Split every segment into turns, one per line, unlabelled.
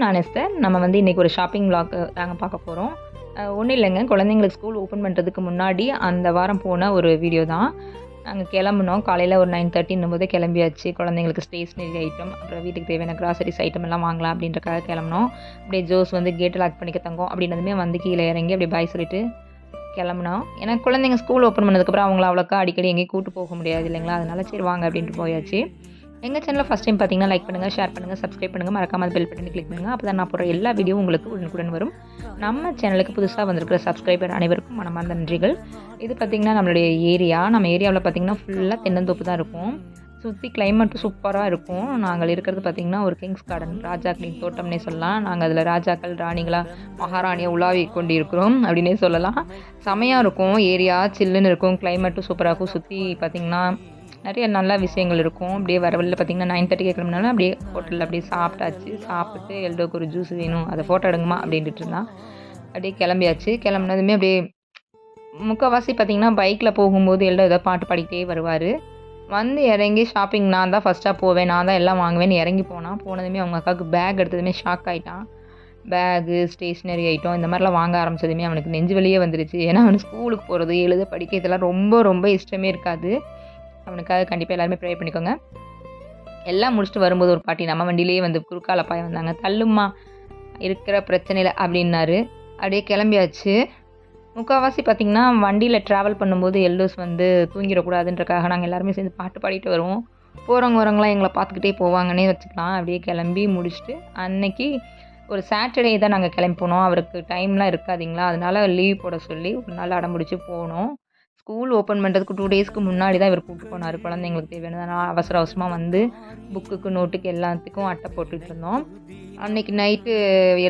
நான் எஸ்தர். நம்ம வந்து இன்றைக்கி ஒரு ஷாப்பிங் விளாக் தாங்க பார்க்க போகிறோம். ஒன்றும் இல்லைங்க, குழந்தைங்களுக்கு ஸ்கூல் ஓப்பன் பண்ணுறதுக்கு முன்னாடி அந்த வாரம் போன ஒரு வீடியோ தான். நாங்கள் கிளம்புனோம் காலையில் ஒரு 9:30 போதே கிளம்பியாச்சு. குழந்தைங்களுக்கு ஸ்டேஷ்னரி ஐட்டம், அப்புறம் வீட்டுக்கு தேவையான கிராசரிஸ் ஐட்டம் எல்லாம் வாங்கலாம் அப்படின்றக்காக கிளம்புனோம். அப்படியே ஜோஸ் வந்து கேட்டை லாக் பண்ணிக்க தங்கம் அப்படின்னதுமே வந்து கீழே இறங்கி அப்படியே பாய் சொல்லிட்டு கிளம்புனோம். ஏன்னா குழந்தைங்க ஸ்கூல் ஓப்பன் பண்ணதுக்கப்புறம் அவங்கள அவ்வளோக்கா அடிக்கடி எங்கேயும் கூட்டு போக முடியாது இல்லைங்களா, அதனால சரி வாங்க அப்படின்ட்டு போயாச்சு. எங்கள் சேனலில் ஃபஸ்ட் டைம் பார்த்தீங்கன்னா லைக் பண்ணுங்கள், ஷேர் பண்ணுங்கள், சப்ஸ்கிரைப் பண்ணுங்கள், மறக்காமல் பெல் பட்டனை கிளிக் பண்ணுங்கள். அப்போ தான் நான் போகிற எல்லா வீடியோ உங்களுக்கு உடனுக்குடன் வரும். நம்ம சேனலுக்கு புதுசாக வந்திருக்கிற சப்ஸ்கிரைபர் அனைவருக்கும் மனமார்ந்த நன்றிகள். இது பார்த்திங்கன்னா நம்மளுடைய ஏரியா. நம்ம ஏரியாவில் பார்த்திங்கன்னா ஃபுல்லாக தென்னந்தோப்பு தான் இருக்கும். சுற்றி கிளைமேட்டும் சூப்பராக இருக்கும். நாங்கள் இருக்கிறது பார்த்திங்கன்னா ஒரு கிங்ஸ் கார்டன், ராஜாக்களின் தோட்டம்னே சொல்லலாம். நாங்கள் அதில் ராஜாக்கள் ராணிகளாக மகாராணியாக உலாவி கொண்டு இருக்கிறோம் அப்படின்னே சொல்லலாம். செமையாக இருக்கும் ஏரியா, சில்லுன்னு இருக்கும், கிளைமேட்டும் சூப்பராக இருக்கும். சுற்றி பார்த்திங்கன்னா நிறைய நல்ல விஷயங்கள் இருக்கும். அப்படியே வர வழியில் பார்த்திங்கன்னா 9:30 கிளம்பினாலும் அப்படியே ஹோட்டலில் அப்படியே சாப்பிட்டாச்சு. சாப்பிட்டு எல்டோக்கு ஒரு ஜூஸ் வேணும், அதை ஃபோட்டோ எடுங்கம்மா அப்படின்ட்டு இருந்தான். அப்படியே கிளம்பியாச்சு. கிளம்புனதுமே அப்படியே முக்கால்வாசி பார்த்திங்கன்னா பைக்கில் போகும்போது எல்டோ ஏதோ பாட்டு பாடிக்கிட்டே வருவார். வந்து இறங்கி ஷாப்பிங் நான் தான் ஃபஸ்ட்டாக போவேன், நான் தான் எல்லாம் வாங்குவேன்னு இறங்கி போனதுமே அவங்க அக்காவுக்கு பேக் எடுத்ததுமே ஷாக் ஆகிட்டான். பேகு, ஸ்டேஷ்னரி ஐட்டம் இந்த மாதிரிலாம் வாங்க ஆரம்பித்ததுமே அவனுக்கு நெஞ்சு வலியே வந்துருச்சு. ஏன்னா அவனுக்கு ஸ்கூலுக்கு போகிறது, எழுத, படிக்க இதெல்லாம் ரொம்ப ரொம்ப இஷ்டமே இருக்காது. அவனுக்காக கண்டிப்பாக எல்லாருமே ப்ரே பண்ணிக்கோங்க. எல்லாம் முடிச்சுட்டு வரும்போது ஒரு பாட்டி நம்ம வண்டியிலேயே வந்து குறுக்கால பாய வந்தாங்க. தள்ளுமா இருக்கிற பிரச்சனையில் அப்படின்னாரு. அப்படியே கிளம்பியாச்சு. முக்கால்வாசி பார்த்திங்கன்னா வண்டியில் ட்ராவல் பண்ணும்போது எல்டோஸ் வந்து தூங்கிடக்கூடாதுன்றக்காக நாங்கள் எல்லாருமே சேர்ந்து பாட்டு பாடிட்டு வருவோம். போகிறவங்க வரவங்களாம் எங்களை பார்த்துக்கிட்டே போவாங்கன்னே வச்சுக்கலாம். அப்படியே கிளம்பி முடிச்சுட்டு அன்னைக்கு ஒரு சாட்டர்டே தான் நாங்கள் கிளம்பி போனோம். அவருக்கு டைம்லாம் இருக்காதிங்களா, அதனால லீவ் போட சொல்லி ஒரு நாள் அடம்பிடிச்சி போனோம். ஸ்கூல் ஓப்பன் பண்ணுறதுக்கு 2 டேஸ்க்கு முன்னாடி தான் இவர் கூப்பிட்டு போனார். குழந்தைங்களுக்கு தேவையானது நான் அவசர அவசரமாக வந்து புக்குக்கு, நோட்டுக்கு எல்லாத்துக்கும் அட்டை போட்டுட்டு இருந்தோம். அன்றைக்கி நைட்டு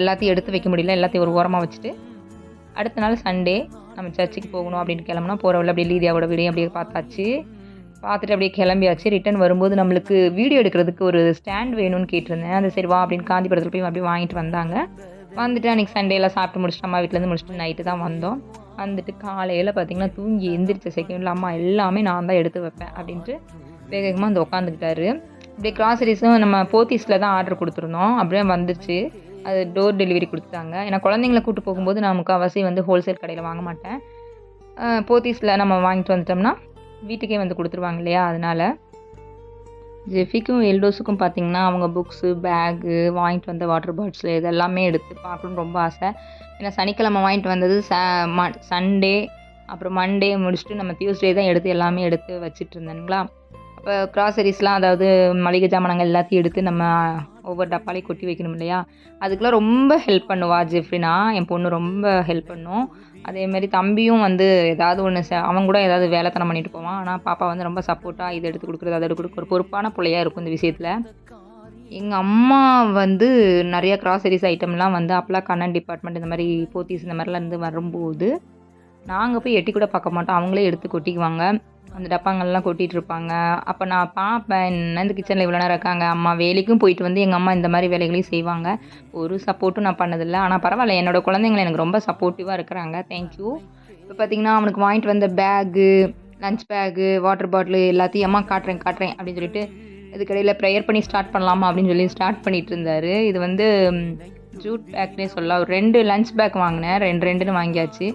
எல்லாத்தையும் எடுத்து வைக்க முடியல, எல்லாத்தையும் ஒரு ஓரமாக வச்சுட்டு அடுத்த நாள் சண்டே நம்ம சர்ச்சுக்கு போகணும் அப்படின்னு கிளம்புனா போகிறவள்ள அப்படியே லீதியாவோட வீடியோ அப்படியே பார்த்தாச்சு. பார்த்துட்டு அப்படியே கிளம்பியாச்சு. ரிட்டன் வரும்போது நம்மளுக்கு வீடியோ எடுக்கிறதுக்கு ஒரு ஸ்டாண்ட் வேணும்னு கேட்டிருந்தேன். அது சரி வா அப்படின்னு காந்திபுரத்தில் போய் அப்படியே வாங்கிட்டு வந்தாங்க. வந்துட்டு அன்றைக்கி சண்டேலாம் சாப்பிட்டு முடிச்சுட்டு அம்மா வீட்டிலேருந்து முடிச்சுட்டு நைட்டு தான் வந்தோம். வந்துட்டு காலையில் பார்த்திங்கன்னா தூங்கி எந்திரிச்ச செகண்டில் அம்மா எல்லாமே நான் தான் எடுத்து வைப்பேன் அப்படின்ட்டு வேகமாக வந்து உட்காந்துக்கிட்டாரு. இப்படியே கிராசரிஸும் நம்ம போத்தீஸில் தான் ஆர்டர் கொடுத்துருந்தோம். அப்படியே வந்துருச்சு. அது டோர் டெலிவரி கொடுத்துட்டாங்க. ஏன்னா குழந்தைங்கள கூப்பிட்டு போகும்போது நான் முக்கால்வாசி வந்து ஹோல்சேல் கடையில் வாங்க மாட்டேன். போத்தீஸில் நம்ம வாங்கிட்டு வந்துட்டோம்னா வீட்டுக்கே வந்து கொடுத்துருவாங்க இல்லையா, அதனால். ஜெஃபிக்கும் எல்டோஸுக்கும் பார்த்திங்கன்னா அவங்க புக்ஸு, பேகு, வாங்கிட்டு வந்த வாட்டர் பாட்டில்ஸு இதெல்லாமே எடுத்து பார்க்கணுன்னு ரொம்ப ஆசை. ஏன்னா சனிக்கிழமை வாங்கிட்டு வந்தது சண்டே அப்புறம் மண்டே முடிச்சுட்டு நம்ம டியூஸ்டே தான் எடுத்து எல்லாமே எடுத்து வச்சுட்டு இருந்தேனுங்களா. அப்போ கிராசரிஸ்லாம், அதாவது மளிகை ஜாமானங்கள் எல்லாத்தையும் எடுத்து நம்ம ஒவ்வொரு டப்பாலையும் கொட்டி வைக்கணும் இல்லையா, அதுக்கெலாம் ரொம்ப ஹெல்ப் பண்ணுவா ஜெஃப்ரினா. என் பொண்ணு ரொம்ப ஹெல்ப் பண்ணும். அதேமாதிரி தம்பியும் வந்து ஏதாவது ஒன்று அவன் கூட ஏதாவது வேலைத்தனம் பண்ணிட்டு போவான். ஆனால் பாப்பா வந்து ரொம்ப சப்போர்ட்டாக இது எடுத்து கொடுக்குறது, அதை எடுத்து கொடுக்க ஒரு பொறுப்பான பிள்ளையாக இருக்கும் இந்த விஷயத்தில். எங்கள் அம்மா வந்து நிறைய கிராசரிஸ் ஐட்டம்லாம் வந்து அப்போலாம் கண்ணன் டிபார்ட்மெண்ட் இந்த மாதிரி போத்தீஸ் இந்த மாதிரிலாம் இருந்து வரும்போது நாங்கள் போய் எட்டி கூட பார்க்க மாட்டோம். அவங்களே எடுத்து கொட்டிக்குவாங்க. அந்த டப்பாங்கள்லாம் கொட்டிகிட்டு இருப்பாங்க. அப்போ நான் பார்ப்பேன், என்ன இந்த கிச்சனில் இவ்வளோ நேரம் இருக்காங்க. அம்மா வேலைக்கும் போயிட்டு வந்து எங்கள் அம்மா இந்த மாதிரி வேலைகளையும் செய்வாங்க. ஒரு சப்போர்ட்டும் நான் பண்ணதில்லை. ஆனால் பரவாயில்ல, என்னோடய குழந்தைங்களை எனக்கு ரொம்ப சப்போர்ட்டிவாக இருக்கிறாங்க. தேங்க்யூ. இப்போ பார்த்திங்கன்னா அவனுக்கு வாங்கிட்டு வந்த bag, lunch bag, water bottle எல்லாத்தையும் அம்மா காட்டுறேன் அப்படின்னு சொல்லிட்டு இதுக்கடையில் ப்ரேயர் பண்ணி ஸ்டார்ட் பண்ணலாமா அப்படின்னு சொல்லி ஸ்டார்ட் பண்ணிகிட்டு இருந்தார். இது வந்து ஜூட் பேக்னே சொல்லலாம். ஒரு 2 லஞ்ச் பேக் வாங்கினேன், 2 வாங்கியாச்சு.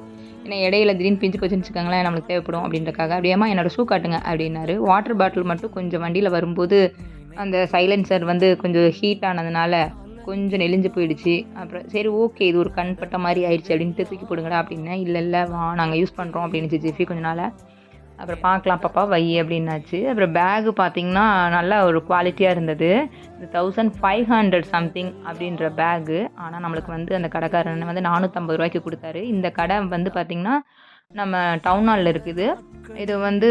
ஏன்னா இடையில திடீர்னு பிஞ்சு போச்சுன்னு வச்சுக்கோங்களேன், நம்மளுக்கு தேவைப்படும் அப்படின்றக்காக. அப்படியேம்மா என்னோடய ஷூ காட்டுங்க அப்படின்னாரு. வாட்டர் பாட்டில் மட்டும் கொஞ்சம் வண்டியில் வரும்போது அந்த சைலன்சர் வந்து கொஞ்சம் ஹீட் ஆனதுனால கொஞ்சம் நெளிஞ்சு போயிடுச்சு. அப்புறம் சரி ஓகே, இது ஒரு கண்பட்ட மாதிரி ஆயிடுச்சு அப்படின்ட்டு தூக்கி போடுங்கடா அப்படின்னேன். இல்லை வா நாங்கள் யூஸ் பண்ணுறோம் அப்படின்னு ஜெஃபி கொஞ்ச நாள். அப்புறம் பார்க்கலாம் பாப்பா வை அப்படின்னாச்சு. அப்புறம் பேகு பார்த்திங்கன்னா நல்லா ஒரு குவாலிட்டியாக இருந்தது. இது 1500 சம்திங் அப்படின்ற பேகு. ஆனால் நம்மளுக்கு வந்து அந்த கடைக்காரன் வந்து 450 ரூபாய்க்கு கொடுத்தாரு. இந்த கடை வந்து பார்த்திங்கன்னா நம்ம டவுன் ஹாலில் இருக்குது. இது வந்து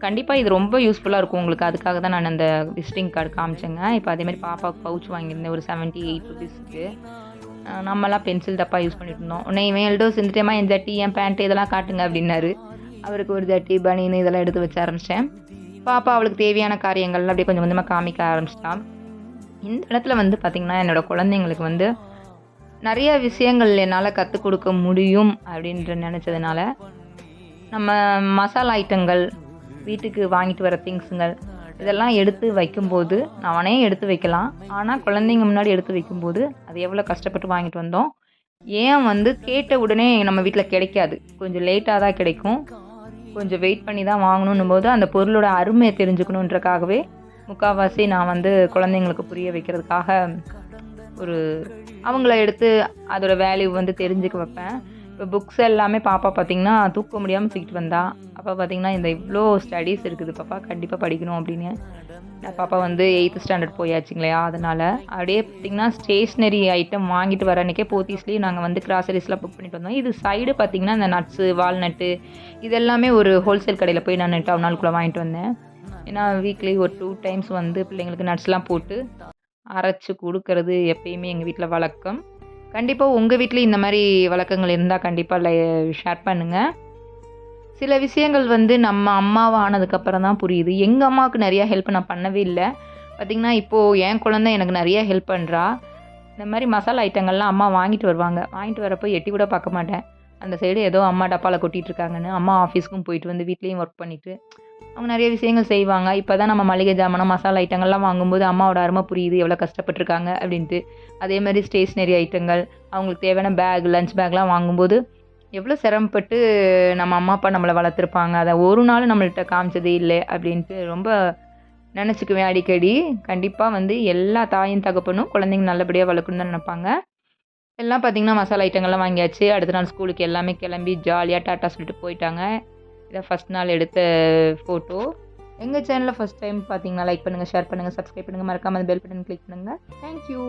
கண்டிப்பாக இது ரொம்ப யூஸ்ஃபுல்லாக இருக்கும் உங்களுக்கு. அதுக்காக தான் நான் அந்த விசிட்டிங் கார்டு காமிச்சேங்க. இப்போ அதேமாதிரி பாப்பாவுக்கு பவுச் வாங்கியிருந்தேன் ஒரு 78 ருபீஸுக்கு. நம்மலாம் பென்சில் டப்பா யூஸ் பண்ணிட்டு இருந்தோம். உன்னை இவன் எல்டோஸ் இருந்துட்டேமா என் ஜட்டி, என் பேண்ட்டு இதெல்லாம் காட்டுங்க அப்படின்னாரு. அவருக்கு ஒரு ஜட்டி, பனின்னு இதெல்லாம் எடுத்து வச்ச ஆரம்பிச்சிட்டேன். பாப்பா அவளுக்கு தேவையான காரியங்கள்லாம் அப்படியே கொஞ்சம் கொஞ்சமாக காமிக்க ஆரம்பிச்சிட்டான். இந்த இடத்துல வந்து பார்த்திங்கன்னா என்னோடய குழந்தைங்களுக்கு வந்து நிறைய விஷயங்கள் என்னால் கற்றுக் கொடுக்க முடியும் அப்படின்ற நினச்சதுனால நம்ம மசாலா ஐட்டங்கள், வீட்டுக்கு வாங்கிட்டு வர திங்ஸுங்கள், இதெல்லாம் எடுத்து வைக்கும்போது நானே எடுத்து வைக்கலாம். ஆனால் குழந்தைங்க முன்னாடி எடுத்து வைக்கும்போது அது எவ்வளோ கஷ்டப்பட்டு வாங்கிட்டு வந்தோம். ஏன் வந்து கேட்ட உடனே நம்ம வீட்டில் கிடைக்காது. கொஞ்சம் லேட்டாக தான் கிடைக்கும். கொஞ்சம் வெயிட் பண்ணி தான் வாங்கணுன்னும் போது அந்த பொருளோட அருமையை தெரிஞ்சுக்கணுன்றக்காகவே முக்கால்வாசி நான் வந்து குழந்தைங்களுக்கு புரிய வைக்கிறதுக்காக ஒரு அவங்கள எடுத்து அதோட வேல்யூ வந்து தெரிஞ்சுக்க வைப்பேன். இப்போ புக்ஸ் எல்லாமே பாப்பா பார்த்திங்கன்னா தூக்க முடியாமல் தூக்கிட்டு வந்தா. அப்போ பார்த்திங்கன்னா இந்த இவ்வளோ ஸ்டடீஸ் இருக்குது பாப்பா, கண்டிப்பாக படிக்கணும் அப்படின்னு. பாப்பா வந்து 8th ஸ்டாண்டர்ட் போயாச்சுங்களையா, அதனால் அப்படியே பார்த்திங்கன்னா ஸ்டேஷ்னரி ஐட்டம் வாங்கிட்டு வர அன்றைக்கே போத்தீஸ்லேயும் நாங்கள் வந்து கிராசரிஸ்லாம் புக் பண்ணிட்டு வந்தோம். இது சைடு பார்த்திங்கன்னா இந்த நட்ஸு, வால்நட்டு இதெல்லாமே ஒரு ஹோல்சேல் கடையில் போய் நான் டவுன் ஹாலுக்குள்ளே வாங்கிட்டு வந்தேன். ஏன்னா வீக்லி ஒரு 2 டைம்ஸ் வந்து பிள்ளைங்களுக்கு நட்ஸ்லாம் போட்டு அரைச்சி கொடுக்கறது எப்பயுமே எங்கள் வீட்டில் வழக்கம். கண்டிப்பாக உங்கள் வீட்லேயும் இந்த மாதிரி வழக்கங்கள் இருந்தால் கண்டிப்பாக ஷேர் பண்ணுங்கள். சில விஷயங்கள் வந்து நம்ம அம்மாவா ஆனதுக்கப்புறம் தான் புரியுது. எங்கள் அம்மாவுக்கு நிறையா ஹெல்ப் நான் பண்ணவே இல்லை. பார்த்திங்கன்னா இப்போது என் குழந்தை எனக்கு நிறையா ஹெல்ப் பண்ணுறா. இந்த மாதிரி மசாலா ஐட்டங்கள்லாம் அம்மா வாங்கிட்டு வருவாங்க. வாங்கிட்டு வரப்போ எட்டி கூட பார்க்க மாட்டேன். அந்த சைடு ஏதோ அம்மா டப்பாவில் கொட்டிகிட்டு இருக்காங்கன்னு. அம்மா ஆஃபீஸ்க்கும் போயிட்டு வந்து வீட்லேயும் ஒர்க் பண்ணிவிட்டு அவங்க நிறைய விஷயங்கள் செய்வாங்க. இப்போ தான் நம்ம மளிகை ஜாமானம், மசாலா ஐட்டங்கள்லாம் வாங்கும்போது அம்மாவோட அருமை புரியுது, எவ்வளோ கஷ்டப்பட்டுருக்காங்க அப்படின்ட்டு. அதே மாதிரி ஸ்டேஷ்னரி ஐட்டங்கள், அவங்களுக்கு தேவையான பேக், லஞ்ச் பேக்லாம் வாங்கும்போது எவ்வளோ சிரமப்பட்டு நம்ம அம்மா அப்பா நம்மளை வளர்த்துருப்பாங்க. அதை ஒரு நாள் நம்மள்கிட்ட காமிச்சதே இல்லை அப்படின்ட்டு ரொம்ப நினச்சிக்குவேன் அடிக்கடி. கண்டிப்பாக வந்து எல்லா தாயும் தகப்பனும் குழந்தைங்க நல்லபடியாக வளர்க்கணுன்னு தான் நினைப்பாங்க. எல்லாம் பார்த்திங்கன்னா மசாலா ஐட்டங்கள்லாம் வாங்கியாச்சு. அடுத்த நாள் ஸ்கூலுக்கு எல்லாமே கிளம்பி ஜாலியாக டாட்டா சொல்லிட்டு போயிட்டாங்க. இதான் ஃபஸ்ட் நாள் எடுத்த ஃபோட்டோ. எங்கள் சேனலில் ஃபஸ்ட் டைம் பார்த்தீங்கன்னா லைக் பண்ணுங்கள், ஷேர் பண்ணுங்கள், சப்ஸ்கிரைப் பண்ணுங்கள். மறக்காமல் அந்த பெல் பட்டன் கிளிக் பண்ணுங்கள். தேங்க்யூ.